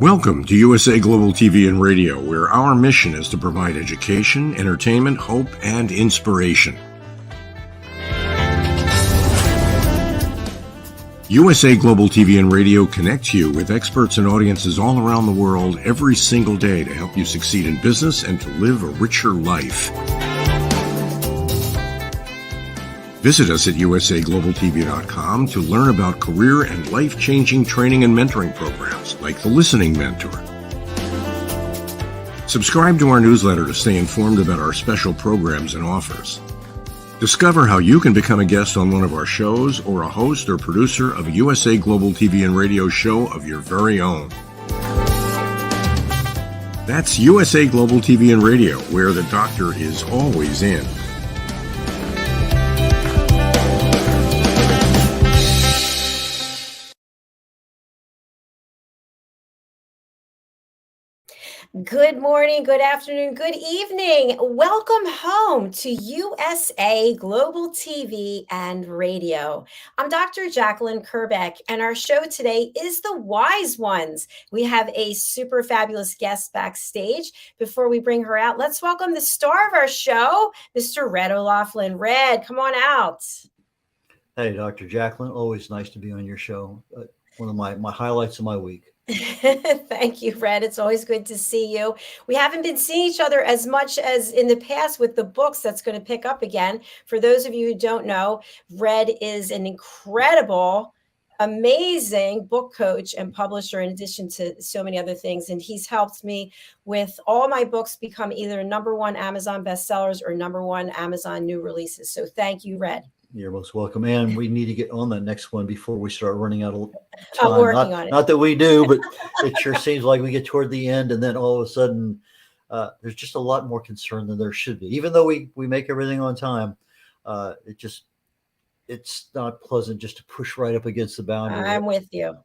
Welcome to USA Global TV and Radio, where our mission is to provide education, entertainment, hope, and inspiration. USA Global TV and Radio connects you with experts and audiences all around the world every single day to help you succeed in business and to live a richer life. Visit us at usaglobaltv.com to learn about career and life-changing training and mentoring programs like the Listening Mentor. Subscribe to our newsletter to stay informed about our special programs and offers. Discover how you can become a guest on one of our shows or a host or producer of a USA Global TV and Radio show of your very own. That's USA Global TV and Radio, where the doctor is always in. Good morning, good afternoon, good evening. Welcome home to USA Global TV and Radio. I'm Dr. JACALYN KERBECK, and our show today is The Wise Ones. We have a super fabulous guest backstage. Before we bring her out, let's welcome the star of our show, Mr. red.olaughlin. Red, come on out. Hey, Dr. JACALYN, always nice to be on your show. One of my highlights of my week. Thank you, Red. It's always good to see you. We haven't been seeing each other as much as in the past with the books. That's going to pick up again. For those of you who don't know, Red is an incredible, amazing book coach and publisher in addition to so many other things. And he's helped me with all my books become either #1 Amazon bestsellers or #1 Amazon new releases. So thank you, Red. You're most welcome. And we need to get on that next one before we start running out of time. I'm working on it. Not that we do, but it sure seems like we get toward the end and then all of a sudden there's just a lot more concern than there should be. Even though we make everything on time, it's not pleasant just to push right up against the boundary. I'm with you.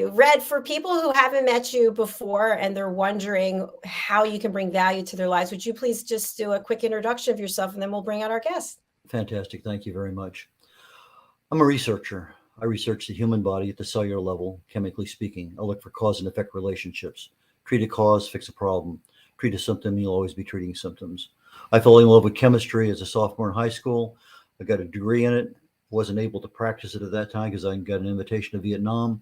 Red, for people who haven't met you before and they're wondering how you can bring value to their lives, would you please just do a quick introduction of yourself and then we'll bring out our guest. Fantastic. Thank you very much. I'm a researcher. I research the human body at the cellular level, chemically speaking. I look for cause and effect relationships. Treat a cause, fix a problem. Treat a symptom, you'll always be treating symptoms. I fell in love with chemistry as a sophomore in high school. I got a degree in it. Wasn't able to practice it at that time because I got an invitation to Vietnam.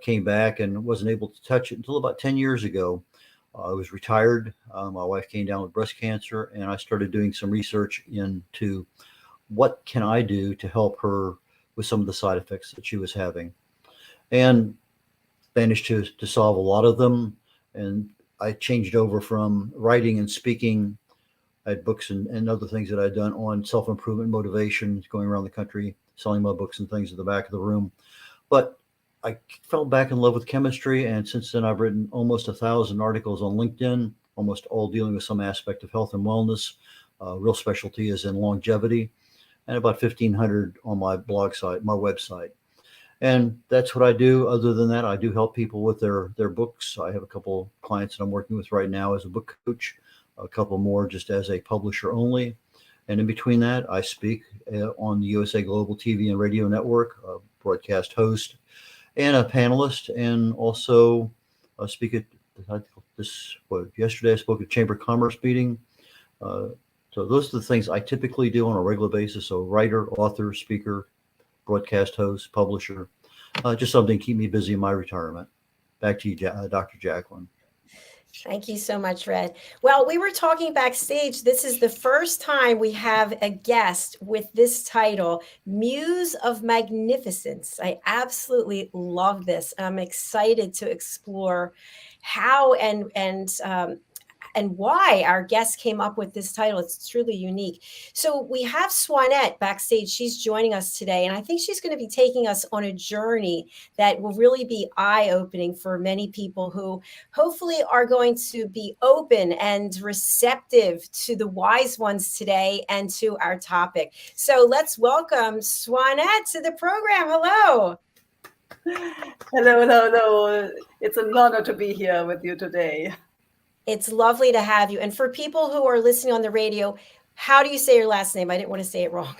Came back and wasn't able to touch it until about 10 years ago. I was retired. My wife came down with breast cancer, and I started doing some research into what can I do to help her with some of the side effects that she was having, and managed to solve a lot of them. And I changed over from writing and speaking. I had books and other things that I'd done on self-improvement, motivation, going around the country, selling my books and things at the back of the room. But I fell back in love with chemistry, and since then I've written almost 1,000 articles on LinkedIn, almost all dealing with some aspect of health and wellness. Real specialty is in longevity, and about 1,500 on my blog site, my website. And that's what I do. Other than that, I do help people with their books. I have a couple clients that I'm working with right now as a book coach, a couple more just as a publisher only. And in between that, I speak on the USA Global TV and Radio Network, a broadcast host, and a panelist, and also speak at yesterday I spoke at Chamber of Commerce meeting. So those are the things I typically do on a regular basis. So writer, author, speaker, broadcast host, publisher, just something to keep me busy in my retirement. Back to you, Dr. JACALYN. Thank you so much, Red. Well, we were talking backstage. This is the first time we have a guest with this title, Muse of Magnificence. I absolutely love this. I'm excited to explore how and why our guest came up with this title. It's truly unique. So we have Swanette backstage. She's joining us today, and I think she's going to be taking us on a journey that will really be eye-opening for many people who hopefully are going to be open and receptive to the wise ones today and to our topic. So let's welcome Swanette to the program. Hello. Hello. It's an honor to be here with you today. It's lovely to have you. And for people who are listening on the radio, how do you say your last name? I didn't want to say it wrong.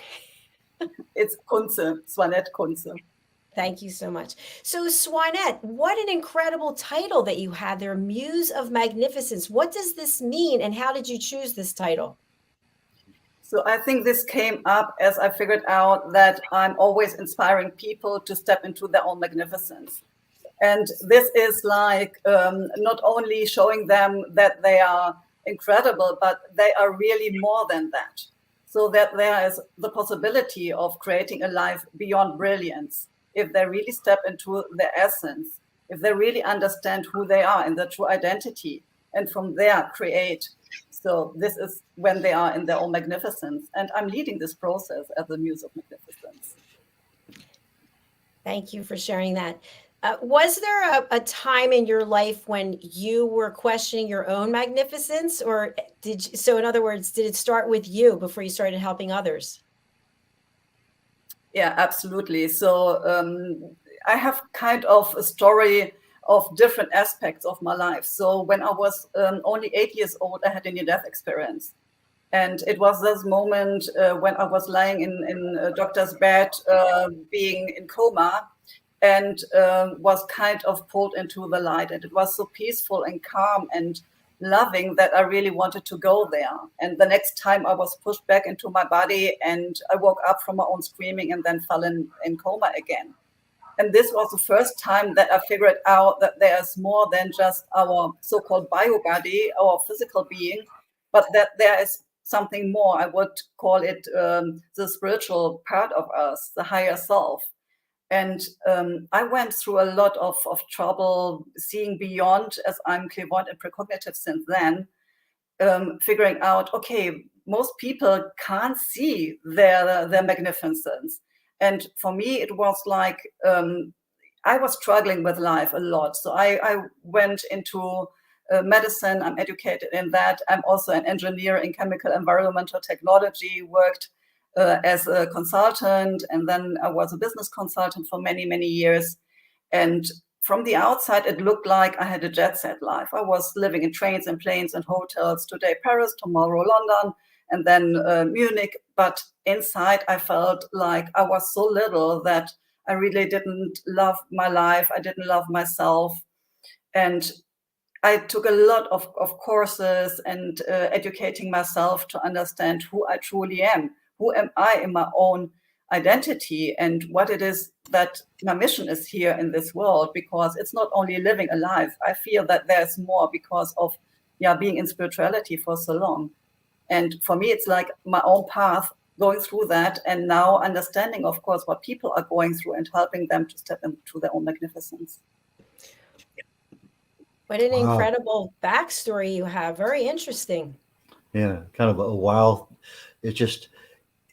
It's Kuntze, Swanette Kuntze. Thank you so much. So Swanette, what an incredible title that you had there, Muse of Magnificence. What does this mean and how did you choose this title? So I think this came up as I figured out that I'm always inspiring people to step into their own magnificence. And this is like not only showing them that they are incredible, but they are really more than that. So that there is the possibility of creating a life beyond brilliance if they really step into their essence, if they really understand who they are and their true identity, and from there create. So this is when they are in their own magnificence. And I'm leading this process as the Muse of Magnificence. Thank you for sharing that. Was there a time in your life when you were questioning your own magnificence, or so in other words, did it start with you before you started helping others? Yeah, absolutely. So I have kind of a story of different aspects of my life. So when I was only 8 years old, I had a near-death experience. And it was this moment when I was lying in a doctor's bed, being in coma, and was kind of pulled into the light. And it was so peaceful and calm and loving that I really wanted to go there. And the next time I was pushed back into my body and I woke up from my own screaming and then fell in coma again. And this was the first time that I figured out that there's more than just our so-called bio body, our physical being, but that there is something more. I would call it the spiritual part of us, the higher self. And I went through a lot of trouble seeing beyond, as I'm clairvoyant and precognitive since then, figuring out, okay, most people can't see their magnificence. And for me, it was like I was struggling with life a lot. So I went into medicine. I'm educated in that. I'm also an engineer in chemical environmental technology, worked as a consultant, and then I was a business consultant for many, many years. And from the outside, it looked like I had a jet set life. I was living in trains and planes and hotels, today Paris, tomorrow London, and then Munich. But inside, I felt like I was so little that I really didn't love my life. I didn't love myself. And I took a lot of courses and educating myself to understand who I truly am. Who am I in my own identity and what it is that my mission is here in this world? Because it's not only living a life. I feel that there's more because of being in spirituality for so long. And for me, it's like my own path, going through that and now understanding, of course, what people are going through and helping them to step into their own magnificence. What an incredible backstory you have. Very interesting. Yeah, kind of a wow.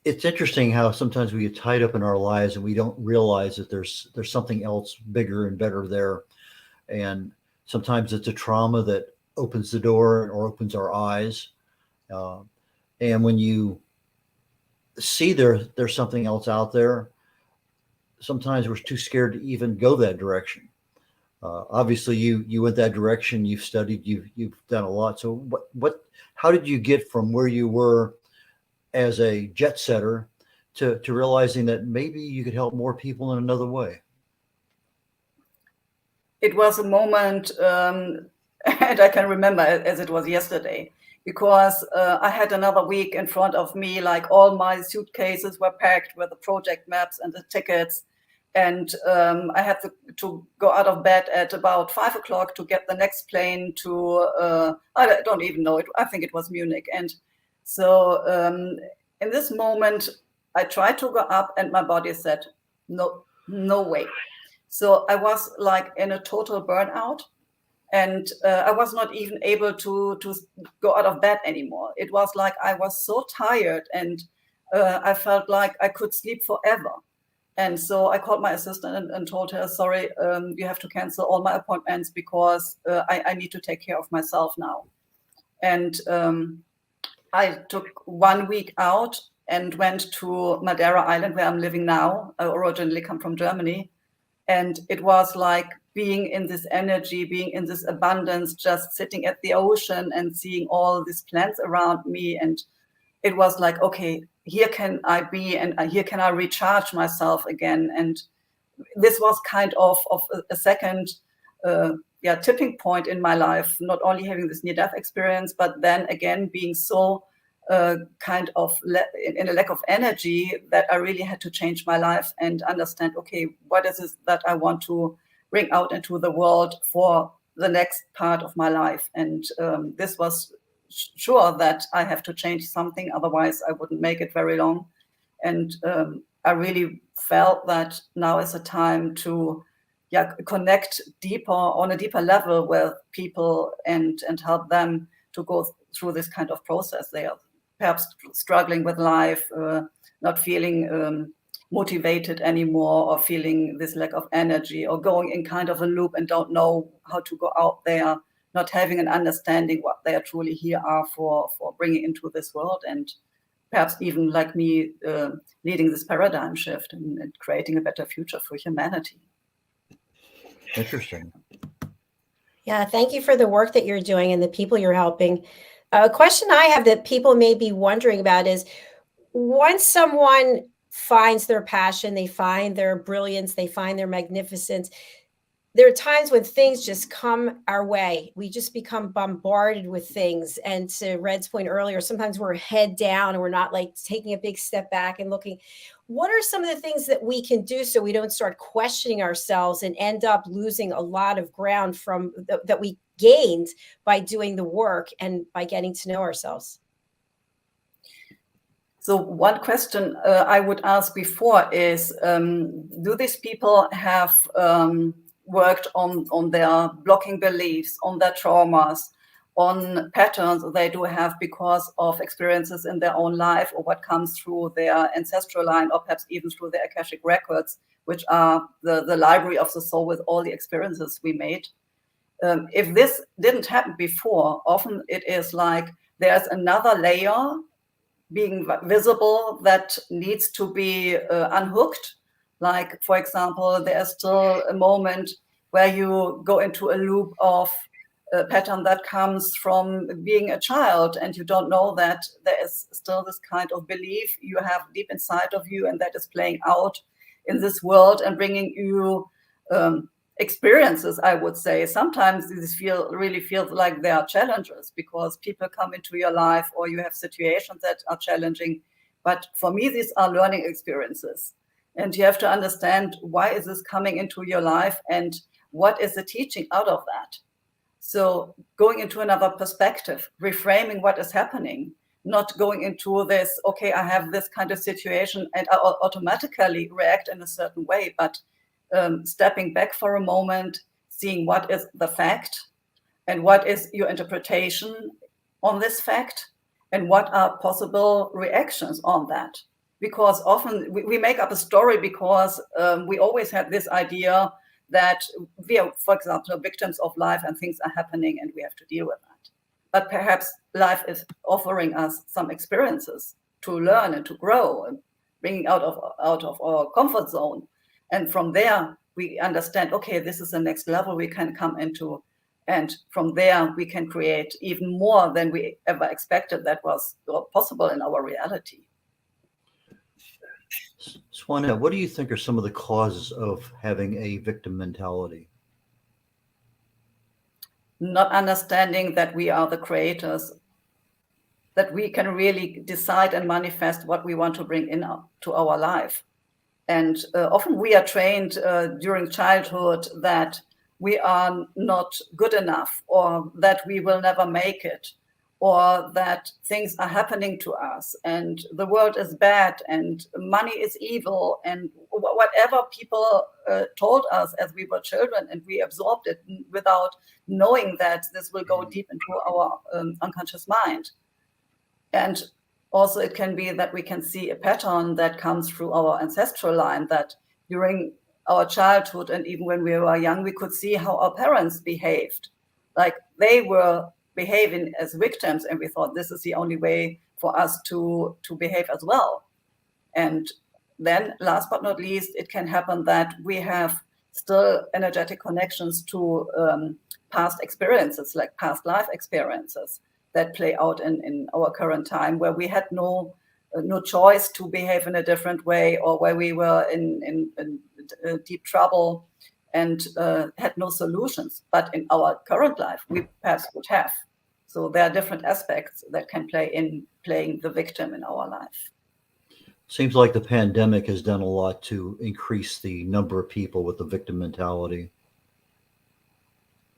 It's interesting how sometimes we get tied up in our lives and we don't realize that there's something else bigger and better there. And sometimes it's a trauma that opens the door or opens our eyes. And when you see there's something else out there, sometimes we're too scared to even go that direction. Obviously you went that direction, you've studied, you've done a lot. So how did you get from where you were as a jet setter to realizing that maybe you could help more people in another way? It was a moment, and I can remember as it was yesterday, because I had another week in front of me, like all my suitcases were packed with the project maps and the tickets. And I had to go out of bed at about 5 o'clock to get the next plane to, I don't even know it. I think it was Munich. And so in this moment, I tried to go up and my body said, no way. So I was like in a total burnout and I was not even able to go out of bed anymore. It was like I was so tired and I felt like I could sleep forever. And so I called my assistant and told her, sorry, you have to cancel all my appointments because I need to take care of myself now. And I took 1 week out and went to Madeira Island, where I'm living now. I originally come from Germany. And it was like being in this energy, being in this abundance, just sitting at the ocean and seeing all these plants around me. And it was like, okay, here can I be and here can I recharge myself again. And this was kind of a second tipping point in my life, not only having this near-death experience, but then again being so kind of in a lack of energy that I really had to change my life and understand, okay, what is it that I want to bring out into the world for the next part of my life? And this was sure that I have to change something, otherwise I wouldn't make it very long. And I really felt that now is a time to connect deeper, on a deeper level with people and help them to go through this kind of process. They are perhaps struggling with life, not feeling motivated anymore, or feeling this lack of energy, or going in kind of a loop and don't know how to go out there, not having an understanding what they are truly here are for bringing into this world, and perhaps even like me leading this paradigm shift and creating a better future for humanity. Interesting. Yeah, thank you for the work that you're doing and the people you're helping. A question I have that people may be wondering about is, once someone finds their passion, they find their brilliance, they find their magnificence, there are times when things just come our way. We just become bombarded with things. And to Red's point earlier, sometimes we're head down and we're not like taking a big step back and looking. What are some of the things that we can do so we don't start questioning ourselves and end up losing a lot of ground from that we gained by doing the work and by getting to know ourselves? So one question I would ask before is, do these people have worked on their blocking beliefs, on their traumas, on patterns they do have because of experiences in their own life, or what comes through their ancestral line, or perhaps even through their Akashic records, which are the library of the soul with all the experiences we made? If this didn't happen before, often it is like there's another layer being visible that needs to be unhooked. Like, for example, there's still a moment where you go into a loop of a pattern that comes from being a child, and you don't know that there is still this kind of belief you have deep inside of you, and that is playing out in this world and bringing you experiences, I would say. Sometimes these really feel like they are challenges because people come into your life, or you have situations that are challenging. But for me, these are learning experiences. And you have to understand, why is this coming into your life and what is the teaching out of that? So going into another perspective, reframing what is happening, not going into this, okay, I have this kind of situation and I automatically react in a certain way, but stepping back for a moment, seeing what is the fact and what is your interpretation on this fact and what are possible reactions on that. Because often we make up a story because we always have this idea that we are, for example, victims of life and things are happening and we have to deal with that. But perhaps life is offering us some experiences to learn and to grow and bringing out of our comfort zone. And from there, we understand, okay, this is the next level we can come into. And from there, we can create even more than we ever expected that was possible in our reality. Swanette, what do you think are some of the causes of having a victim mentality? Not understanding that we are the creators, that we can really decide and manifest what we want to bring to our life. And often we are trained during childhood that we are not good enough, or that we will never make it, or that things are happening to us and the world is bad and money is evil, and whatever people told us as we were children, and we absorbed it without knowing that this will go deep into our unconscious mind. And also it can be that we can see a pattern that comes through our ancestral line, that during our childhood and even when we were young, we could see how our parents behaved. Like they were behaving as victims, and we thought this is the only way for us to behave as well. And then last but not least, it can happen that we have still energetic connections to past experiences, like past life experiences that play out in our current time, where we had no choice to behave in a different way, or where we were in deep trouble and had no solutions. But in our current life, we perhaps would have. So there are different aspects that can play in playing the victim in our life. Seems like the pandemic has done a lot to increase the number of people with the victim mentality.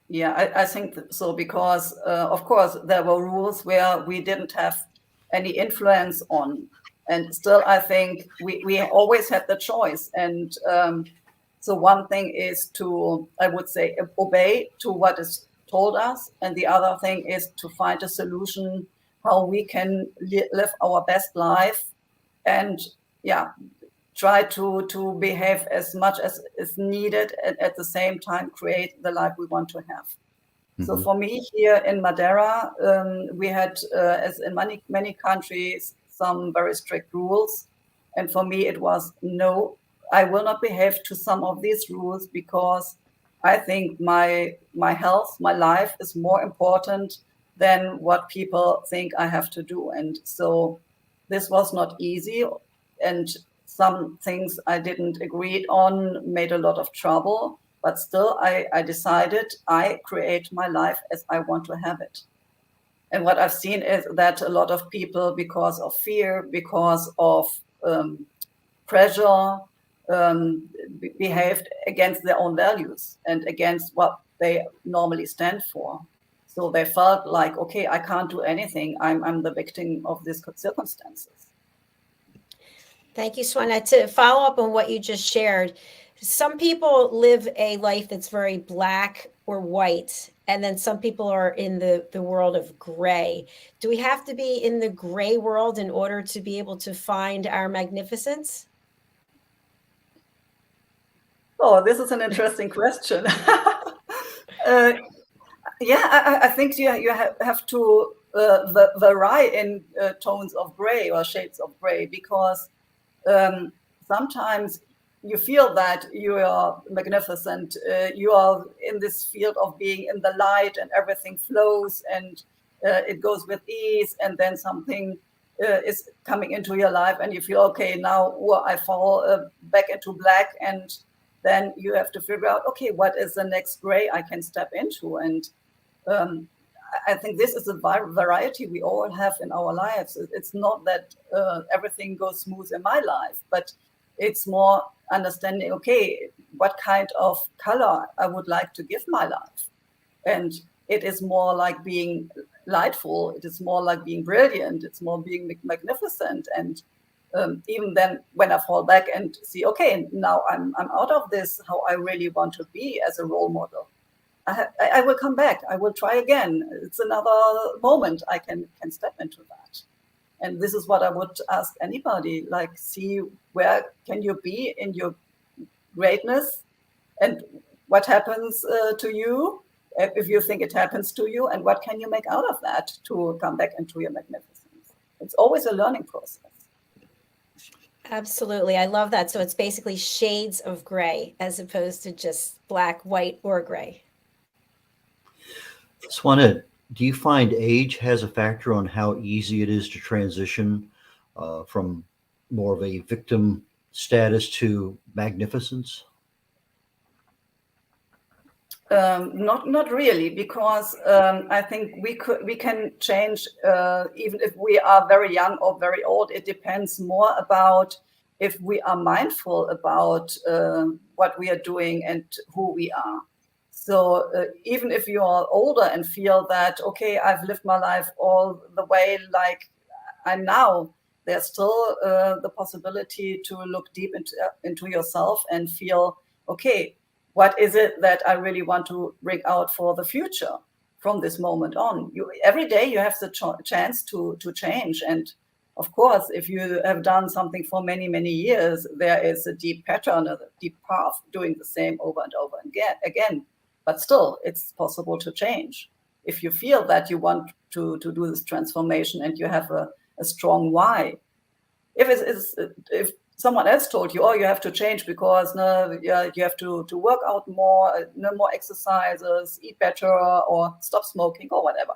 Yeah, I think so, because of course there were rules where we didn't have any influence on, and still I think we always had the choice. And so one thing is to, I would say, obey to what is told us, and the other thing is to find a solution how we can live our best life, and try to behave as much as is needed, and at the same time create the life we want to have. Mm-hmm. So for me here in Madeira, we had, as in many countries, some very strict rules. And for me, it was, no, I will not behave to some of these rules, because I think my health, my life is more important than what people think I have to do. And so this was not easy. And some things I didn't agree on made a lot of trouble, but still I decided I create my life as I want to have it. And what I've seen is that a lot of people, because of fear, because of pressure, behaved against their own values and against what they normally stand for. So they felt like, okay, I can't do anything. I'm the victim of these circumstances. Thank you, Swanette. To follow up on what you just shared, some people live a life that's very black or white, and then some people are in the world of gray. Do we have to be in the gray world in order to be able to find our magnificence? Oh, this is an interesting question. I think you have to vary in tones of gray or shades of gray, because sometimes you feel that you are magnificent. You are in this field of being in the light, and everything flows and it goes with ease. And then something is coming into your life, and you feel, okay, now I fall back into black. And then you have to figure out, okay, what is the next gray I can step into? And I think this is a variety we all have in our lives. It's not that everything goes smooth in my life, but it's more understanding, okay, what kind of color I would like to give my life. And it is more like being lightful. It is more like being brilliant. It's more being magnificent. And even then, when I fall back and see, okay, now I'm out of this, how I really want to be as a role model, I will come back. I will try again. It's another moment I can step into that. And this is what I would ask anybody, like, see where can you be in your greatness, and what happens to you if you think it happens to you, and what can you make out of that to come back into your magnificence. It's always a learning process. Absolutely. I love that. So it's basically shades of gray as opposed to just black, white, or gray. Swanette, do you find age has a factor on how easy it is to transition from more of a victim status to magnificence? Not really, because I think we can change even if we are very young or very old. It depends more about if we are mindful about what we are doing and who we are. So even if you are older and feel that, okay, I've lived my life all the way like I'm now, there's still the possibility to look deep into yourself and feel, okay, what is it that I really want to bring out for the future from this moment on? Every day you have the chance to change. And of course, if you have done something for many, many years, there is a deep pattern, a deep path doing the same over and over again. But still, it's possible to change. If you feel that you want to do this transformation and you have a strong why. If someone else told you, oh, you have to change because you have to work out more, no more exercises, eat better, or stop smoking, or whatever.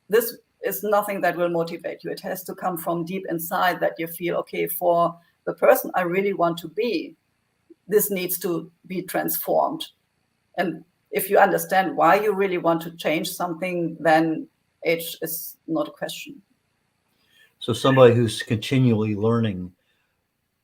This is nothing that will motivate you. It has to come from deep inside, that you feel, okay, for the person I really want to be, this needs to be transformed. And if you understand why you really want to change something, then age is not a question. So somebody who's continually learning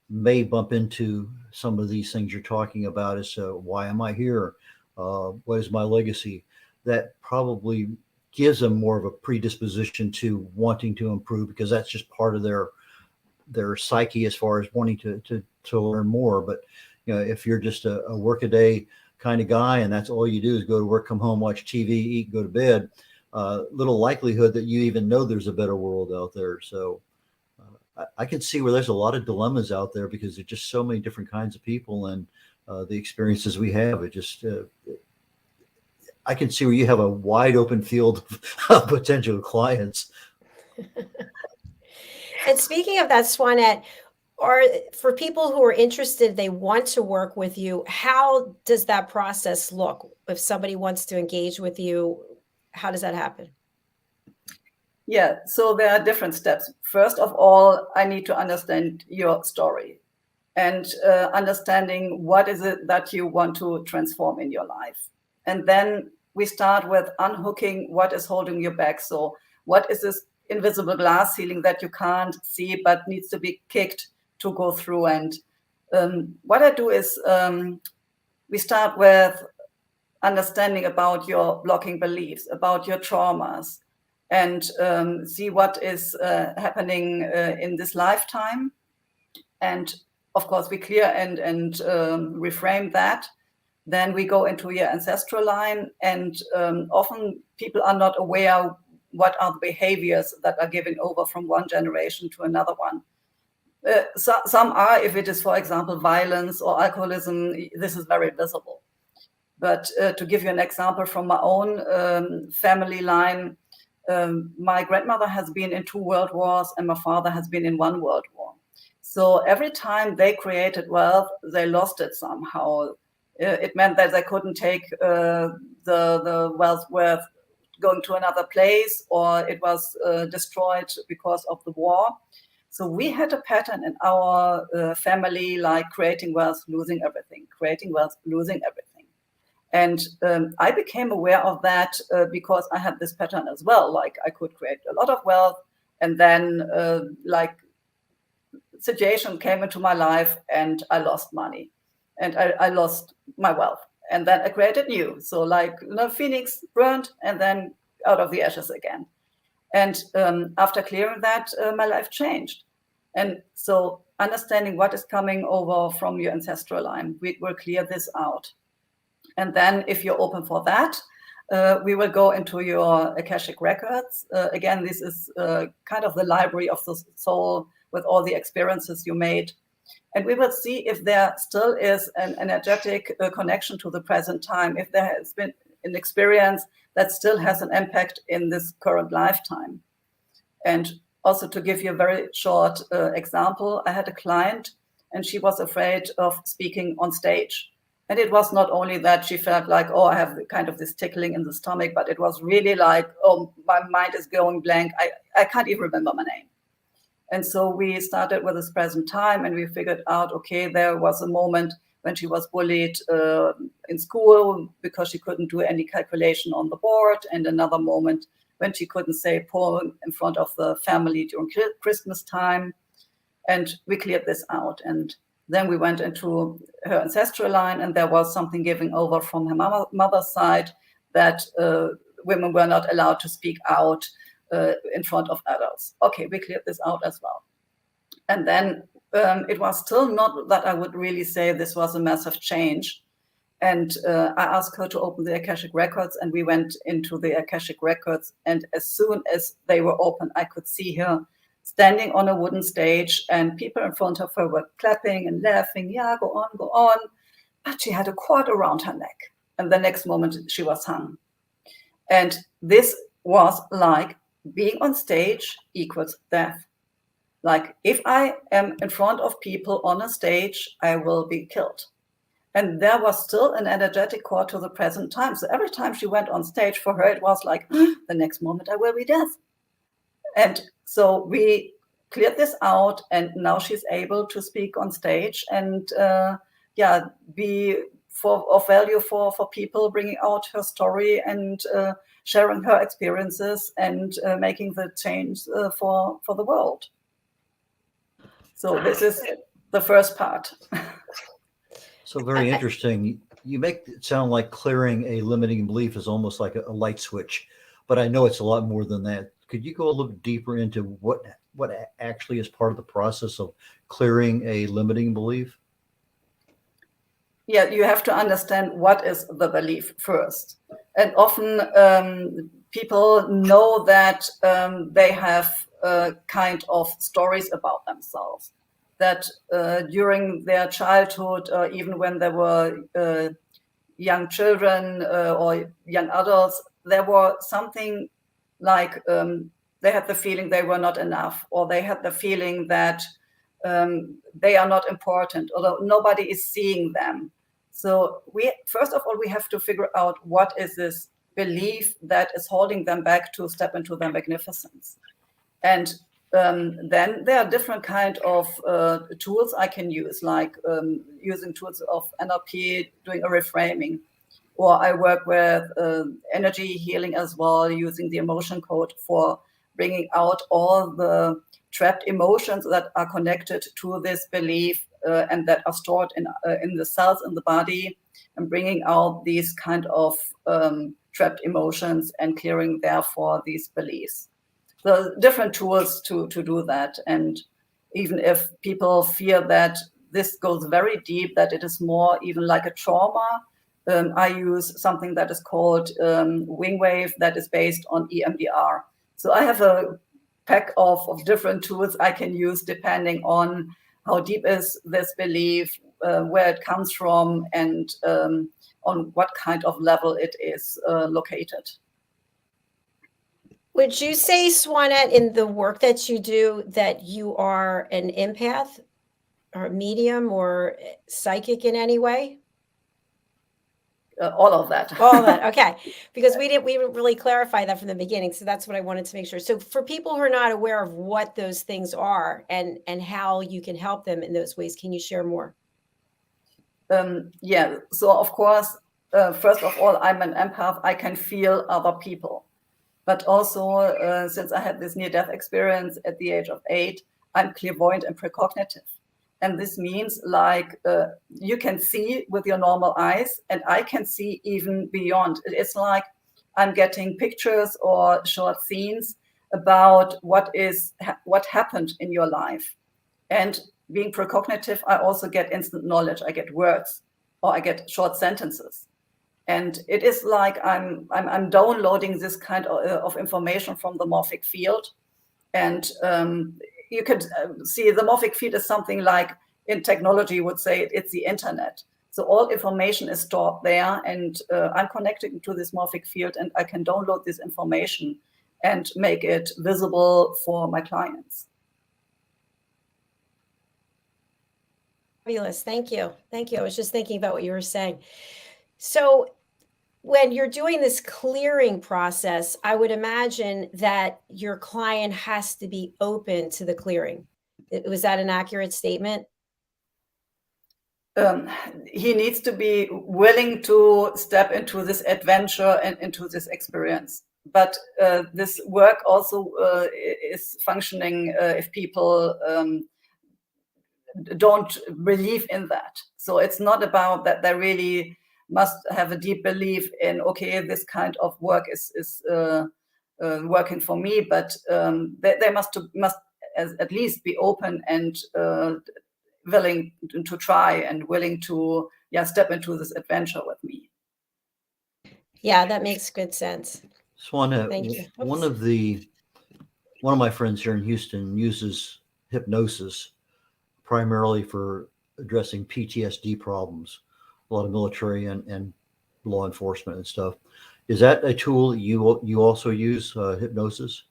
may bump into some of these things you're talking about as why am I here? What is my legacy? That probably gives them more of a predisposition to wanting to improve, because that's just part of their psyche as far as wanting to learn more. But if you're just a work-a-day kind of guy and that's all you do is go to work, come home, watch TV, eat, go to bed, little likelihood that you even know there's a better world out there. So I can see where there's a lot of dilemmas out there, because there's just so many different kinds of people, and the experiences we have, it just I can see where you have a wide open field of potential clients. And speaking of that, Swanette, for people who are interested, they want to work with you, how does that process look? If somebody wants to engage with you, how does that happen? Yeah, so there are different steps. First of all, I need to understand your story and understanding what is it that you want to transform in your life. And then we start with unhooking what is holding you back. So what is this invisible glass ceiling that you can't see but needs to be kicked to go through? And what I do is we start with understanding about your blocking beliefs, about your traumas, and see what is happening in this lifetime. And of course, we clear and reframe that. Then we go into your ancestral line, and often people are not aware what are the behaviors that are given over from one generation to another one. Some are, if it is, for example, violence or alcoholism, this is very visible. But to give you an example from my own family line, my grandmother has been in 2 world wars and my father has been in 1 world war. So every time they created wealth, they lost it somehow. It meant that they couldn't take the wealth worth going to another place, or it was destroyed because of the war. So we had a pattern in our family, like creating wealth, losing everything, creating wealth, losing everything. And I became aware of that because I had this pattern as well. Like I could create a lot of wealth, and then like situation came into my life and I lost money and I lost my wealth. And then I created new. So like, Phoenix burned and then out of the ashes again. And after clearing that, my life changed. And so understanding what is coming over from your ancestral line, we will clear this out. And then if you're open for that, we will go into your Akashic records. Again, this is kind of the library of the soul with all the experiences you made. And we will see if there still is an energetic connection to the present time, if there has been an experience that still has an impact in this current lifetime. And also to give you a very short example, I had a client and she was afraid of speaking on stage. And it was not only that she felt like, oh, I have kind of this tickling in the stomach, but it was really like, oh, my mind is going blank. I can't even remember my name. And so we started with this present time and we figured out, okay, there was a moment when she was bullied in school because she couldn't do any calculation on the board, and another moment when she couldn't say a poem in front of the family during Christmas time. And we cleared this out. And then we went into her ancestral line, and there was something given over from her mother's side that women were not allowed to speak out in front of adults. Okay, we cleared this out as well. And then it was still not that I would really say this was a massive change. And I asked her to open the Akashic records, and we went into the Akashic records. And as soon as they were open, I could see her standing on a wooden stage, and people in front of her were clapping and laughing. Yeah, go on, go on. But she had a cord around her neck. And the next moment she was hung. And this was like being on stage equals death. Like if I am in front of people on a stage, I will be killed. And there was still an energetic cord to the present time. So every time she went on stage, for her, it was like, the next moment I will be dead. And so we cleared this out, and now she's able to speak on stage and be of value for people, bringing out her story and sharing her experiences and making the change for the world. So this is the first part. So very interesting. You make it sound like clearing a limiting belief is almost like a light switch, but I know it's a lot more than that. Could you go a little deeper into what actually is part of the process of clearing a limiting belief? Yeah, you have to understand what is the belief first. And often people know that they have kind of stories about themselves, that during their childhood, or even when they were young children or young adults, there were something like they had the feeling they were not enough, or they had the feeling that they are not important, although nobody is seeing them. So first of all, we have to figure out what is this belief that is holding them back to step into their magnificence. And then there are different kind of tools I can use, like using tools of NLP, doing a reframing, or I work with energy healing as well, using the emotion code for bringing out all the trapped emotions that are connected to this belief and that are stored in the cells in the body, and bringing out these kind of trapped emotions and clearing therefore these beliefs. So different tools to do that. And even if people fear that this goes very deep, that it is more even like a trauma, I use something that is called wing wave, that is based on EMDR. So I have a pack of different tools I can use depending on how deep is this belief, where it comes from, and on what kind of level it is located. Would you say, Swanette, in the work that you do, that you are an empath or medium or psychic in any way? All of that. All of that. Okay. Because we didn't really clarify that from the beginning. So that's what I wanted to make sure. So for people who are not aware of what those things are and how you can help them in those ways, can you share more? Yeah. So of course, first of all, I'm an empath. I can feel other people. But also, since I had this near-death experience at the age of 8, I'm clairvoyant and precognitive. And this means like you can see with your normal eyes, and I can see even beyond. It's like I'm getting pictures or short scenes about what happened in your life. And being precognitive, I also get instant knowledge. I get words, or I get short sentences. And it is like I'm downloading this kind of information from the morphic field. And you could see the morphic field is something like, in technology would say it's the internet. So all information is stored there, and I'm connected to this morphic field, and I can download this information and make it visible for my clients. Fabulous. Thank you. Thank you. I was just thinking about what you were saying. So when you're doing this clearing process, I would imagine that your client has to be open to the clearing. Was that an accurate statement? He needs to be willing to step into this adventure and into this experience. But this work also is functioning if people don't believe in that. So it's not about that they really must have a deep belief in, okay, this kind of work is working for me, but they must at least be open and willing to try and willing to step into this adventure with me. Yeah, that makes good sense. Swanette, Thank you. one of my friends here in Houston uses hypnosis primarily for addressing PTSD problems. A lot of military and law enforcement and stuff. Is that a tool you also use, hypnosis?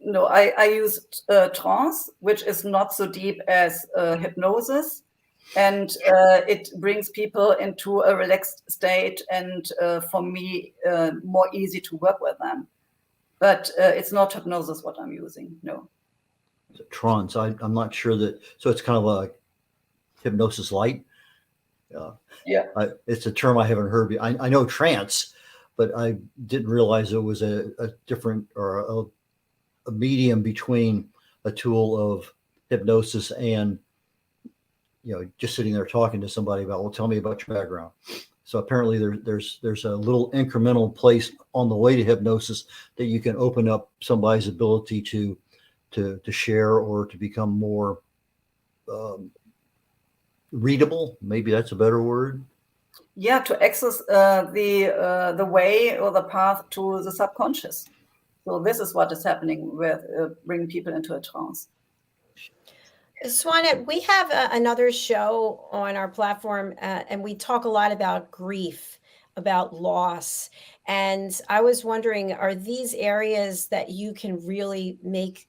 No, I use trance, which is not so deep as hypnosis, and it brings people into a relaxed state, and for me, more easy to work with them. But it's not hypnosis what I'm using. No. Trance. I'm not sure that. So it's kind of like hypnosis light. Yeah. It's a term I haven't heard. I know trance, but I didn't realize it was a different or a medium between a tool of hypnosis and, just sitting there talking to somebody about, well, tell me about your background. So apparently there's a little incremental place on the way to hypnosis that you can open up somebody's ability to share or to become more readable. Maybe that's a better word. Yeah, to access the way or the path to the subconscious. So this is what is happening with bringing people into a trance. Swanette, we have another show on our platform, and we talk a lot about grief, about loss. And I was wondering, are these areas that you can really make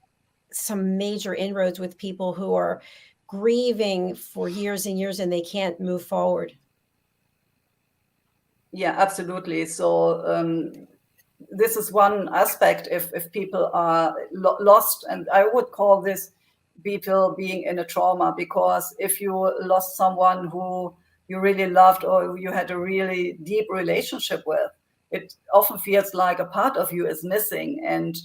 some major inroads with people who are grieving for years and years and they can't move forward? Yeah, absolutely. So this is one aspect if people are lost, and I would call this people being in a trauma, because if you lost someone who you really loved or you had a really deep relationship with, it often feels like a part of you is missing. And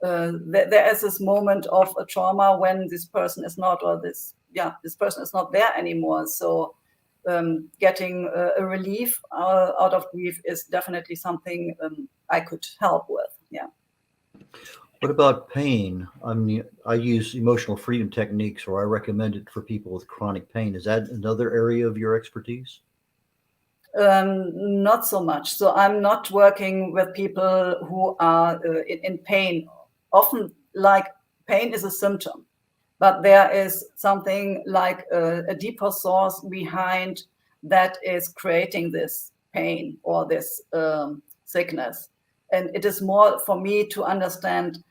there is this moment of a trauma when this person is not, or this person is not there anymore. So getting a relief out of grief is definitely something I could help with. Yeah. What about pain? I mean, I use emotional freedom techniques, or I recommend it for people with chronic pain. Is that another area of your expertise? Not so much. So I'm not working with people who are in pain. Often, like, pain is a symptom, but there is something like a deeper source behind that is creating this pain or this sickness. And it is more for me to understand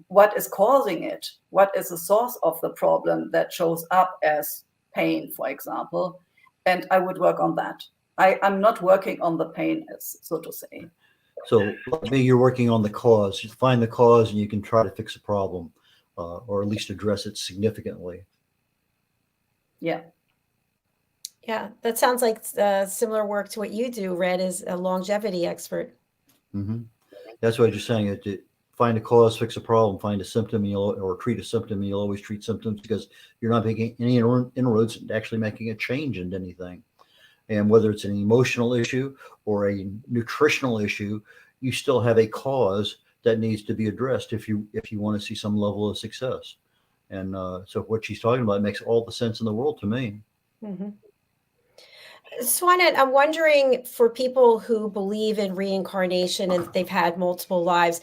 what is causing it, what is the source of the problem that shows up as pain, for example, and I would work on that. I'm not working on the pain, so to say. So maybe you're working on the cause. You find the cause and you can try to fix a problem, or at least address it significantly. Yeah. Yeah, that sounds like similar work to what you do, Red, as a longevity expert. Mm-hmm. That's what I was just saying. Find a cause, fix a problem, find a symptom, or treat a symptom. You'll always treat symptoms because you're not making any inroads into actually making a change into anything. And whether it's an emotional issue or a nutritional issue, you still have a cause that needs to be addressed if you want to see some level of success. And so what she's talking about makes all the sense in the world to me. Mm-hmm. Swanette, I'm wondering, for people who believe in reincarnation and they've had multiple lives,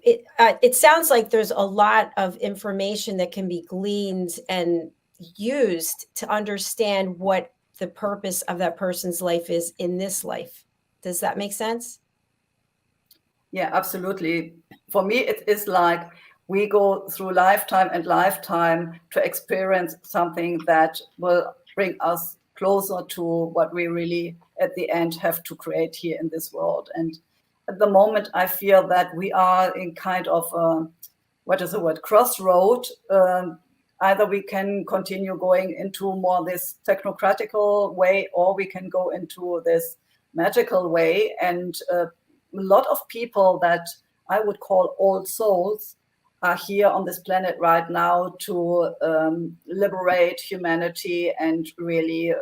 it sounds like there's a lot of information that can be gleaned and used to understand what the purpose of that person's life is in this life. Does that make sense? Yeah, absolutely. For me, it is like we go through lifetime and lifetime to experience something that will bring us closer to what we really at the end have to create here in this world. And at the moment, I feel that we are in kind of crossroad. Either we can continue going into more this technocratical way, or we can go into this magical way. And a lot of people that I would call old souls are here on this planet right now to liberate humanity and really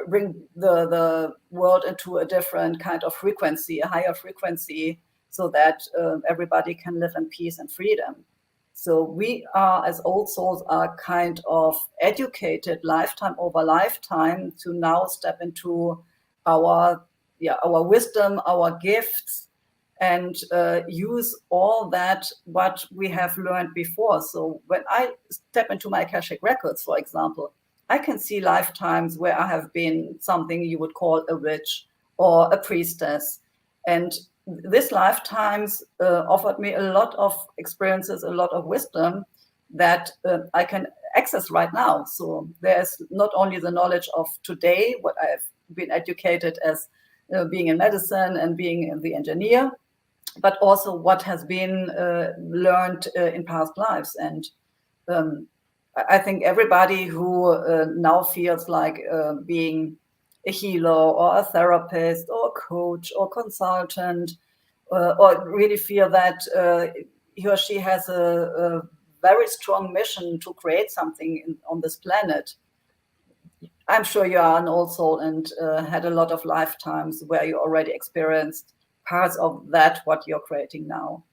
bring the world into a different kind of frequency, a higher frequency, so that everybody can live in peace and freedom. So we are, as old souls, are kind of educated lifetime over lifetime to now step into our wisdom, our gifts, and use all that what we have learned before. So when I step into my Akashic records, for example, I can see lifetimes where I have been something you would call a witch or a priestess. And these lifetimes offered me a lot of experiences, a lot of wisdom that I can access right now. So there's not only the knowledge of today, what I've been educated as being in medicine and being the engineer, but also what has been learned in past lives. And I think everybody who now feels like being a healer or a therapist or a coach or consultant, or really feel that he or she has a very strong mission to create something on this planet. I'm sure you are an old soul and had a lot of lifetimes where you already experienced parts of that, what you're creating now.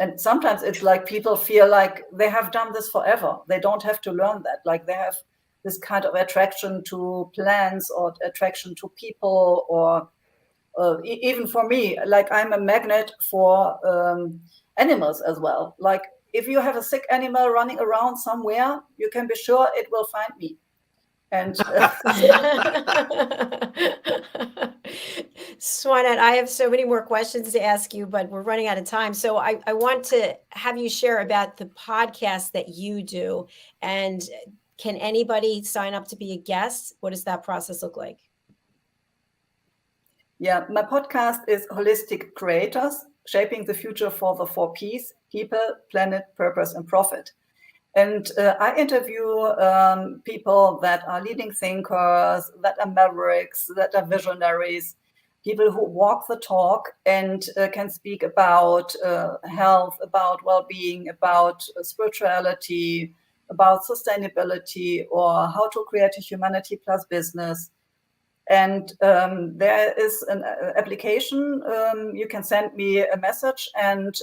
And sometimes it's like people feel like they have done this forever. They don't have to learn that. Like they have this kind of attraction to plants or attraction to people, or even for me, like I'm a magnet for animals as well. Like if you have a sick animal running around somewhere, you can be sure it will find me. And Swanette, I have so many more questions to ask you, but we're running out of time. So I want to have you share about the podcast that you do. And can anybody sign up to be a guest? What does that process look like? Yeah, my podcast is Holistic Creators, Shaping the Future for the 4 Ps: People, Planet, Purpose, and Profit. And I interview people that are leading thinkers, that are mavericks, that are visionaries, people who walk the talk and can speak about health, about well-being, about spirituality, about sustainability, or how to create a humanity plus business. And there is an application. You can send me a message, and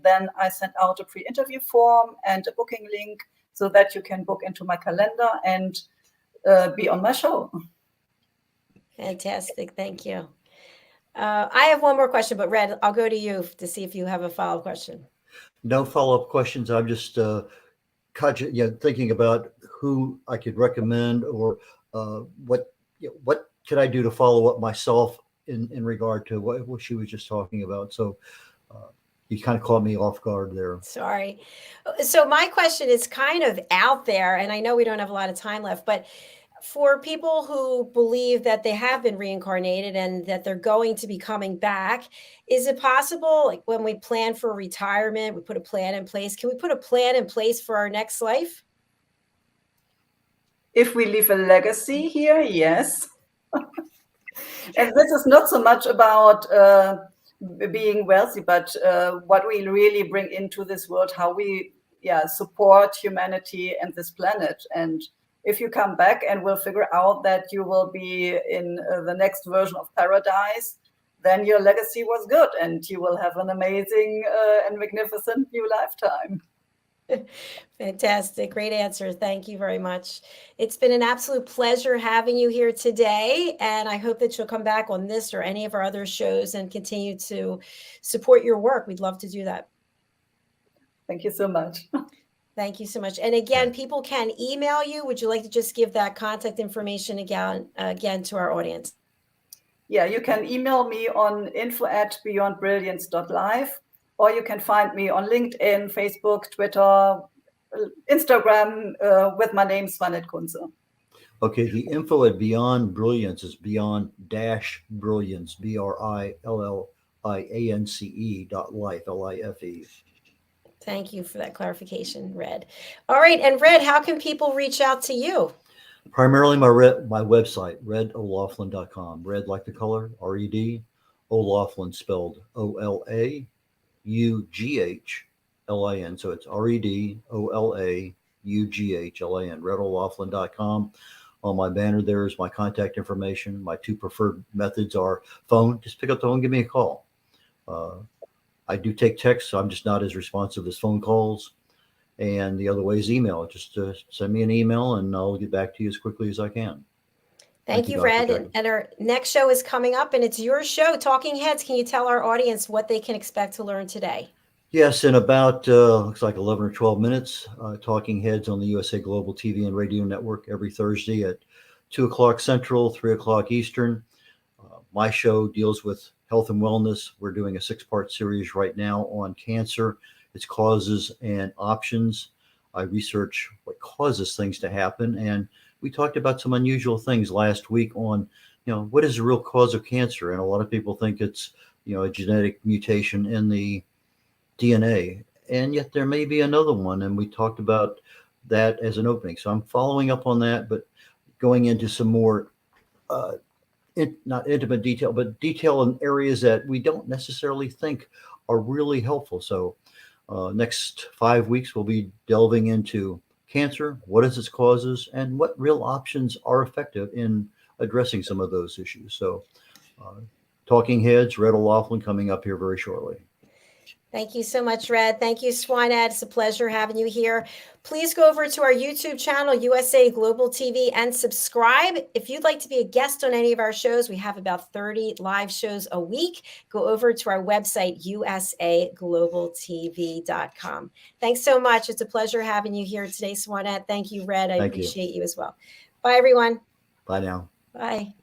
then I send out a pre-interview form and a booking link so that you can book into my calendar and be on my show. Fantastic. Thank you. I have one more question, but Red, I'll go to you to see if you have a follow-up question. No follow-up questions. I'm just thinking about who I could recommend, or what could I do to follow up myself in regard to what she was just talking about. So you kind of caught me off guard there. Sorry. So my question is kind of out there, and I know we don't have a lot of time left, but for people who believe that they have been reincarnated and that they're going to be coming back, is it possible, like when we plan for retirement, we put a plan in place? Can we put a plan in place for our next life? If we leave a legacy here, yes. And this is not so much about being wealthy, but what we really bring into this world, how we support humanity and this planet. And if you come back and we'll figure out that you will be in the next version of paradise, then your legacy was good and you will have an amazing and magnificent new lifetime. Fantastic. Great answer. Thank you very much. It's been an absolute pleasure having you here today. And I hope that you'll come back on this or any of our other shows and continue to support your work. We'd love to do that. Thank you so much. Thank you so much. And again, people can email you. Would you like to just give that contact information again to our audience? Yeah, you can email me on info@beyondbrilliance.live. Or you can find me on LinkedIn, Facebook, Twitter, Instagram with my name, Swanette Kuntze. Okay, the info at Beyond Brilliance is beyond-brilliance, BRILLIANCE.life, LIFE. Thank you for that clarification, Red. All right, and Red, how can people reach out to you? Primarily my website, red.olaughlin.com. Red like the color, RED, O'Laughlin spelled OLAUGHLIN. So it's REDOLAUGHLIN, red.olaughlin.com. On my banner there is my contact information. My 2 preferred methods are phone. Just pick up the phone, give me a call. I do take texts, so I'm just not as responsive as phone calls. And the other way is email. Just send me an email and I'll get back to you as quickly as I can. Thank you, Red. And our next show is coming up, and it's your show, Talking Heads. Can you tell our audience what they can expect to learn today? Yes, in about, looks like 11 or 12 minutes, Talking Heads on the USA Global TV and Radio Network every Thursday at 2 o'clock Central, 3 o'clock Eastern. My show deals with health and wellness. We're doing a 6-part series right now on cancer, its causes and options. I research what causes things to happen. And we talked about some unusual things last week on, what is the real cause of cancer? And a lot of people think it's, a genetic mutation in the DNA. And yet there may be another one. And we talked about, that as an opening. So I'm following up on that, but going into some more, not intimate detail, but detail in areas that we don't necessarily think are really helpful. So next 5 weeks, we'll be delving into cancer, what is its causes, and what real options are effective in addressing some of those issues. So Talking Heads, red.olaughlin coming up here very shortly. Thank you so much, Red. Thank you, Swanette. It's a pleasure having you here. Please go over to our YouTube channel, USA Global TV, and subscribe. If you'd like to be a guest on any of our shows, we have about 30 live shows a week. Go over to our website, usaglobaltv.com. Thanks so much. It's a pleasure having you here today, Swanette. Thank you, Red. I appreciate you as well. Bye, everyone. Bye now. Bye.